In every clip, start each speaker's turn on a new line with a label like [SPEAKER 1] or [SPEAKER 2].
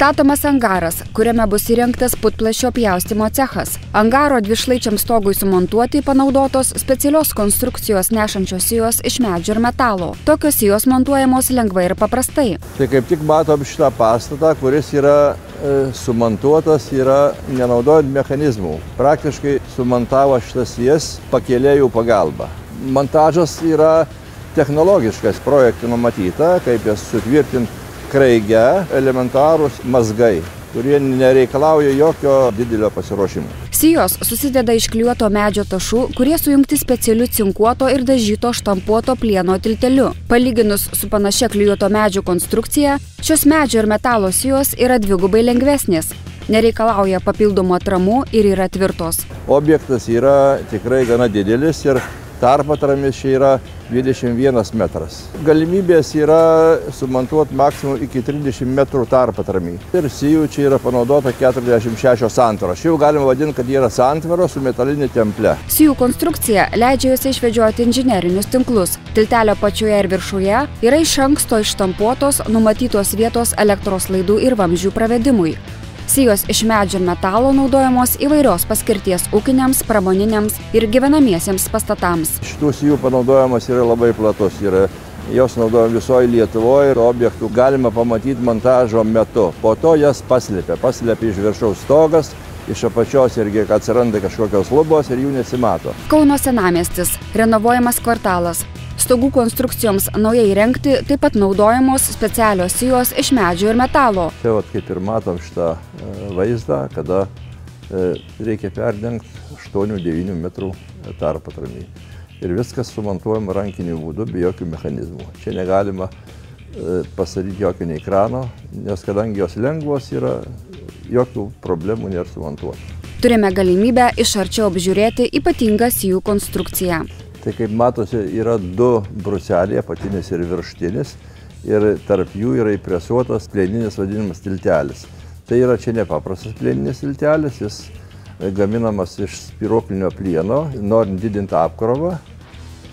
[SPEAKER 1] Statomas angaras, kuriame bus įrengtas putplasčio pjaustymo cechas. Angaro dvišlaičiam stogui sumontuoti panaudotos specialios konstrukcijos nešančios sijos iš medžio ir metalo. Tokios sijos montuojamos lengvai ir paprastai.
[SPEAKER 2] Tai kaip tik matom šitą pastatą, kuris yra sumontuotas, yra nenaudojant mechanizmų. Praktiškai sumontavo šitas sijas pakėlėjų pagalba. Montažas yra technologiškas projektų numatyta, kaip jas sutvirtinti kraige, elementarūs mazgai, kurie nereikalauja jokio didelio pasiruošimo.
[SPEAKER 1] Sijos susideda iš klijuoto medžio tašų, kurie sujungti specialiu cinkuoto ir dažyto štampuoto plieno tilteliu. Palyginus su panašia klijuoto medžio konstrukcija, šios medžio ir metalo sijos yra dvigubai lengvesnės, nereikalauja papildomų atramų ir yra tvirtos.
[SPEAKER 2] Objektas yra tikrai gana didelis ir tarpatramis čia yra 21 metras. Galimybės yra sumontuoti maksimum iki 30 metrų tarpatramį. Ir sijų čia yra panaudota 46 santvaros. Čia jau galima vadinti, kad yra santvaros su metalinė temple.
[SPEAKER 1] Sijų konstrukcija leidžia juose išvedžioti inžinerinius tinklus. Tiltelio pačioje ir viršuje yra iš anksto išštampuotos numatytos vietos elektros laidų ir vamzdžių pravedimui. Sijos iš medžio ir metalo naudojamos įvairios paskirties ūkiniams, pramoniniams ir gyvenamiesiems pastatams.
[SPEAKER 2] Šitų sijų panaudojimas yra labai platus. Jos naudojam visoje Lietuvoje ir objektų galima pamatyti montažo metu. Po to jas paslėpia iš viršaus stogas, iš apačios irgi atsiranda kažkokios lubos ir jų nesimato.
[SPEAKER 1] Kauno senamiestis, renovuojamas kvartalas. Stogų konstrukcijoms naujai įrengti taip pat naudojamos specialios sijos iš medžio ir metalo.
[SPEAKER 2] Čia kaip ir matom šitą vaizdą, kada reikia perdengti 8-9 metrų tarpatramį. Ir viskas sumontuojama rankiniu būdu, be jokių mechanizmų. Čia negalima pastatyti jokio nei krano, nes kadangi jos lengvos yra, jokių problemų nėra sumontuoti.
[SPEAKER 1] Turime galimybę iš arčiau apžiūrėti ypatingą sijų konstrukciją.
[SPEAKER 2] Tai kaip matosi, yra du bruseliai, apatinis ir viršutinis, ir tarp jų yra įpresuotas plieninis vadinamas tiltelis. Tai yra čia nepaprastas plieninis tiltelis, jis gaminamas iš spiruoklinio plieno, norint didinti apkrovą,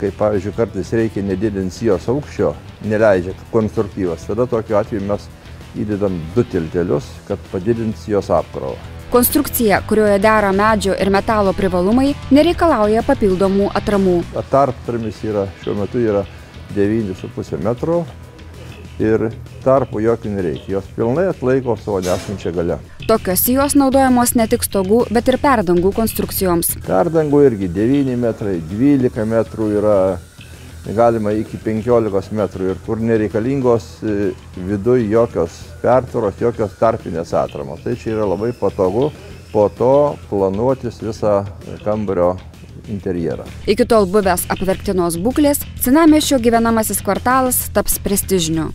[SPEAKER 2] kai pavyzdžiui kartais reikia nedidinti sijos aukščio, neleidžia konstruktyvas. Tada tokiu atveju mes įdedam du tiltelius, kad padidinti sijos apkrovą.
[SPEAKER 1] Konstrukcija, kurioje dera medžio ir metalo privalumai, nereikalauja papildomų atramų.
[SPEAKER 2] Tarptramis šiuo metu yra 9,5 metrų ir tarpų jokių nereikia. Jos pilnai atlaiko savo nesančią galę.
[SPEAKER 1] Tokios sijos naudojamos ne tik stogų, bet ir perdangų konstrukcijoms.
[SPEAKER 2] Perdangų irgi 9 metrai, 12 metrų yra, galima iki 15 metrų ir kur nereikalingos viduje jokios pertvaros, jokios tarpinės atramos. Tai čia yra labai patogu po to planuotis visą kambario interjerą.
[SPEAKER 1] Iki tol buvęs apverktinos būklės, senamiesčio gyvenamasis kvartalas taps prestižiniu.